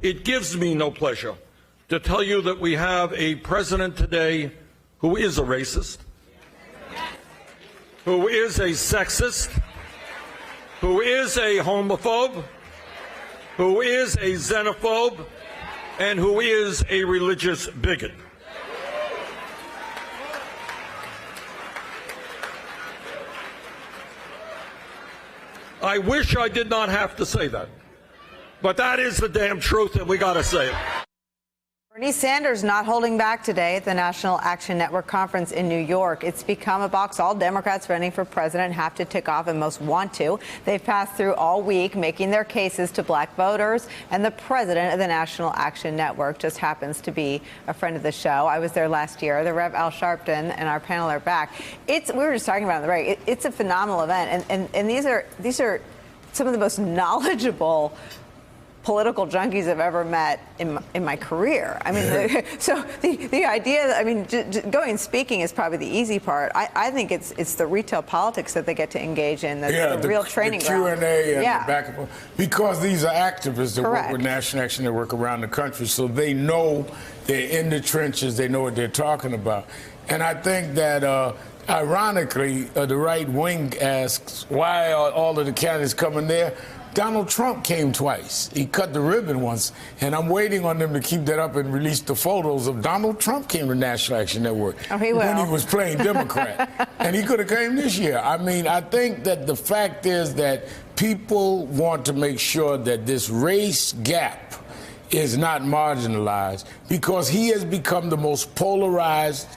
It gives me no pleasure to tell you that we have a president today who is a racist, who is a sexist, who is a homophobe, who is a xenophobe, and who is a religious bigot. I wish I did not have to say that, but that is the damn truth, and we got to say it. Bernie Sanders not holding back today at the National Action Network conference in New York. It's become a box all Democrats running for president have to tick off and most want to. They've passed through all week making their cases to black voters, and the president of the National Action Network just happens to be a friend of the show. I was there last year. The Rev Al Sharpton and our panel are back. We were just talking about it on the break. It's a phenomenal event, and these are some of the most knowledgeable political junkies I've ever met in my career. I mean, so the idea that, I mean, going and speaking is probably the easy part. I think it's the retail politics that they get to engage in that's the real training ground. The Q&A and the back and forth. Because these are activists that work with National Action Network around the country, so they know they're in the trenches, they know what they're talking about. And I think that ironically, the right wing asks, why are all of the candidates coming there? Donald Trump came twice. He cut the ribbon once, and I'm waiting on them to keep that up and release the photos of Donald Trump came to National Action Network when he was playing Democrat. And he could have came this year. I mean, I think that the fact is that people want to make sure that this race gap is not marginalized because he has become the most polarizing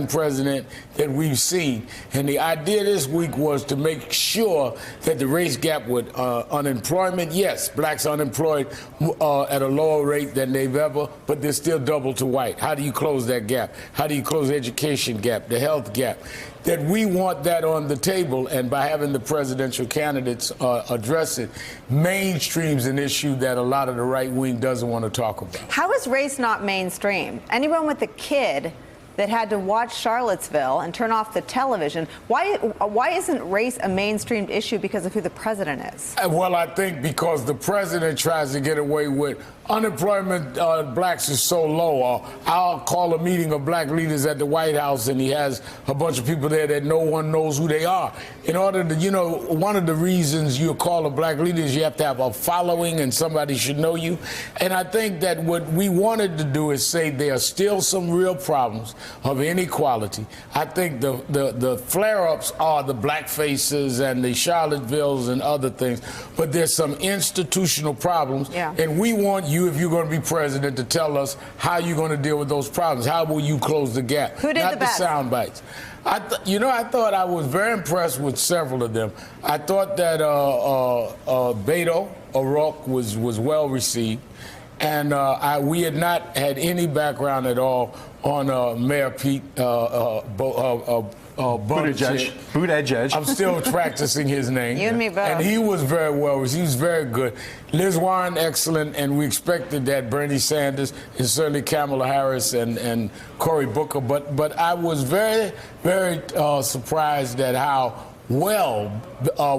president that we've seen. And the idea this week was to make sure that the race gap with unemployment, yes, blacks unemployed at a lower rate than they've ever, but they're still double to white. How do you close that gap? How do you close the education gap, the health gap? That we want that on the table, and by having the presidential candidates address it, mainstreams an issue that a lot of the right wing doesn't want to talk about. How is race not mainstream? Anyone with a kid that had to watch Charlottesville and turn off the television, why isn't race a mainstreamed issue because of who the president is? Well, I think because the president tries to get away with unemployment, blacks is so low. I'll call a meeting of black leaders at the White House, and he has a bunch of people there that no one knows who they are. In order to, one of the reasons you call a black leader is you have to have a following and somebody should know you. And I think that what we wanted to do is say there are still some real problems of inequality. I think the flare-ups are the black faces and the Charlottevilles and other things, but there's some institutional problems, and we want you, if you're going to be president, to tell us how you're going to deal with those problems. How will you close the gap? Who did Not the best? Sound bites. I thought I was very impressed with several of them. I thought that Beto O'Rourke was well received, and we had not had any background at all on Mayor Pete Buttigieg. I'm still practicing his name. You and me both. And he was very well received. He was very good. Liz Warren, excellent, and we expected that. Bernie Sanders and certainly Kamala Harris and Cory Booker. But I was very, very surprised at how well,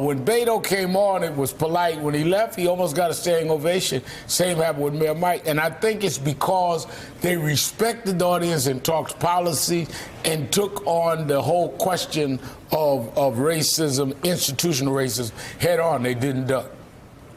when Beto came on, it was polite. When he left, he almost got a standing ovation. Same happened with Mayor Mike. And I think it's because they respected the audience and talked policy and took on the whole question of racism, institutional racism, head on. They didn't duck.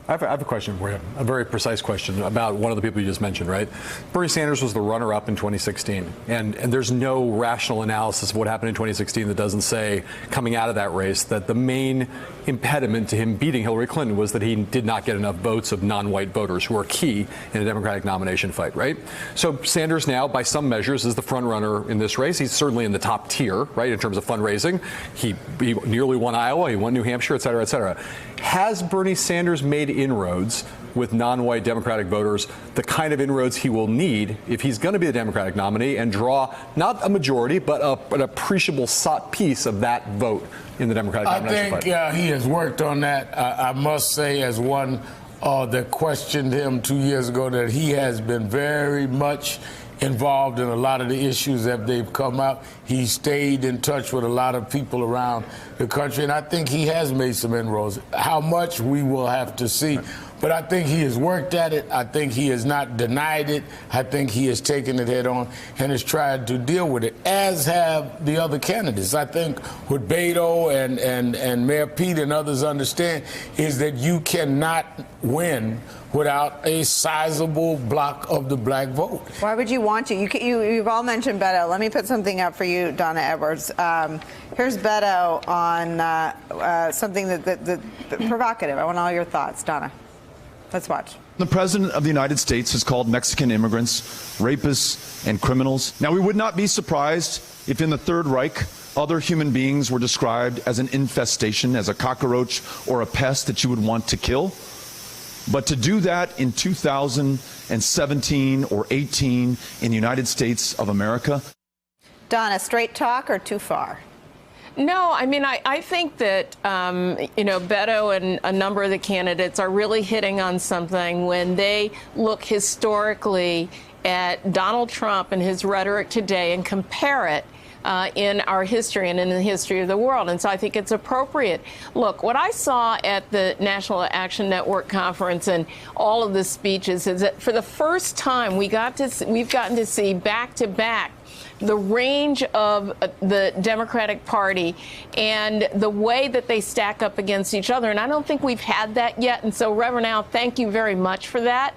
I have a question for you, a very precise question about one of the people you just mentioned, right? Bernie Sanders was the runner-up in 2016, and there's no rational analysis of what happened in 2016 that doesn't say, coming out of that race, that the main impediment to him beating Hillary Clinton was that he did not get enough votes of non-white voters who are key in a Democratic nomination fight, right? So Sanders now, by some measures, is the front-runner in this race. He's certainly in the top tier, right, in terms of fundraising. He nearly won Iowa, he won New Hampshire, et cetera, et cetera. Has Bernie Sanders made inroads with non-white Democratic voters, the kind of inroads he will need if he's going to be the Democratic nominee and draw not a majority, but an appreciable piece of that vote in the Democratic nomination fight? I think he has worked on that. I must say, as one that questioned him 2 years ago, that he has been very much involved in a lot of the issues that they've come up. He stayed in touch with a lot of people around the country, and I think he has made some inroads. How much, we will have to see. But I think he has worked at it. I think he has not denied it. I think he has taken it head on and has tried to deal with it, as have the other candidates. I think what Beto and Mayor Pete and others understand is that you cannot win without a sizable block of the black vote. Why would you want to? You've all mentioned Beto. Let me put something up for you, Donna Edwards. Here's Beto on something that provocative. I want all your thoughts, Donna. Let's watch. The President of the United States has called Mexican immigrants rapists and criminals. Now, we would not be surprised if in the Third Reich other human beings were described as an infestation, as a cockroach or a pest that you would want to kill. But to do that in 2017 or 18 in the United States of America. Donna, straight talk or too far? No, I mean, I think that, Beto and a number of the candidates are really hitting on something when they look historically at Donald Trump and his rhetoric today and compare it in our history and in the history of the world. And so I think it's appropriate. Look, what I saw at the National Action Network conference and all of the speeches is that for the first time we've gotten to see back to back the range of the Democratic Party and the way that they stack up against each other. And I don't think we've had that yet. And so, Reverend Al, thank you very much for that.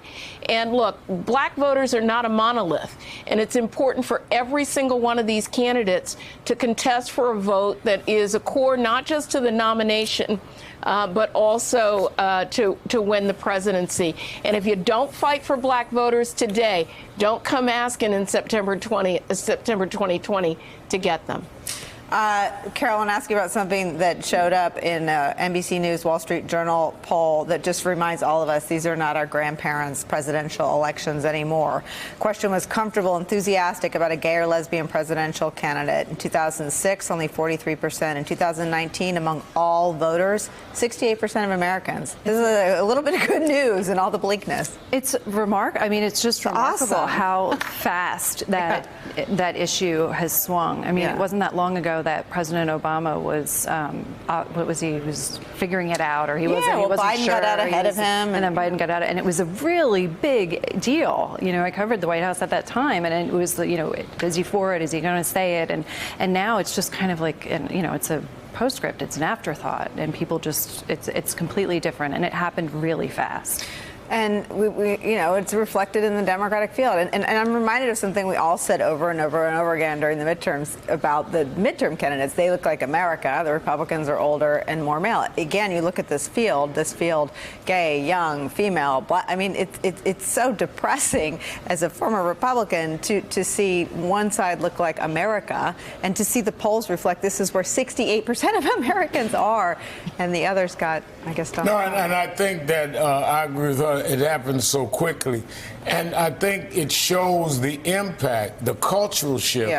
And look, black voters are not a monolith. And it's important for every single one of these candidates to contest for a vote that is a core not just to the nomination, but also to win the presidency. And if you don't fight for black voters today, don't come asking in September 2020 to get them. Carol, I want to ask you about something that showed up in NBC News Wall Street Journal poll that just reminds all of us these are not our grandparents' presidential elections anymore. Question was comfortable, enthusiastic about a gay or lesbian presidential candidate. In 2006, only 43%. In 2019, among all voters, 68% of Americans. This is a little bit of good news in all the bleakness. It's remarkable. I mean, it's just remarkable awesome how fast that issue has swung. I mean, it wasn't that long ago that President Obama was, he was figuring it out, or he wasn't Biden sure. got out ahead of him. And then Biden got out, and it was a really big deal. You know, I covered the White House at that time, and it was, is he for it? Is he going to say it? And now it's just kind of like, it's a postscript. It's an afterthought, and people just, it's completely different, and it happened really fast. And it's reflected in the Democratic field. And I'm reminded of something we all said over and over and over again during the midterms about the midterm candidates. They look like America. The Republicans are older and more male. Again, you look at this field, gay, young, female, black. I mean, it's so depressing as a former Republican to see one side look like America and to see the polls reflect this is where 68% of Americans are, and the others got, I guess, No, and I think that I agree with her. It happened so quickly. And I think it shows the impact, the cultural shift,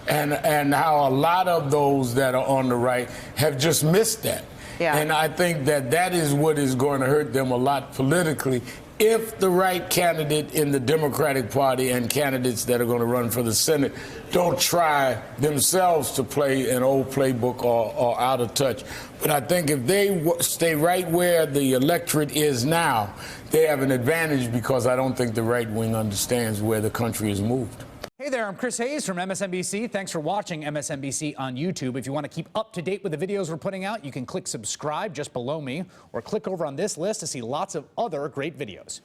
and how a lot of those that are on the right have just missed that. Yeah. And I think that is what is going to hurt them a lot politically if the right candidate in the Democratic Party and candidates that are going to run for the Senate don't try themselves to play an old playbook or out of touch. But I think if they stay right where the electorate is now, they have an advantage because I don't think the right wing understands where the country has moved. Hey there, I'm Chris Hayes from MSNBC. Thanks for watching MSNBC on YouTube. If you want to keep up to date with the videos we're putting out, you can click subscribe just below me or click over on this list to see lots of other great videos.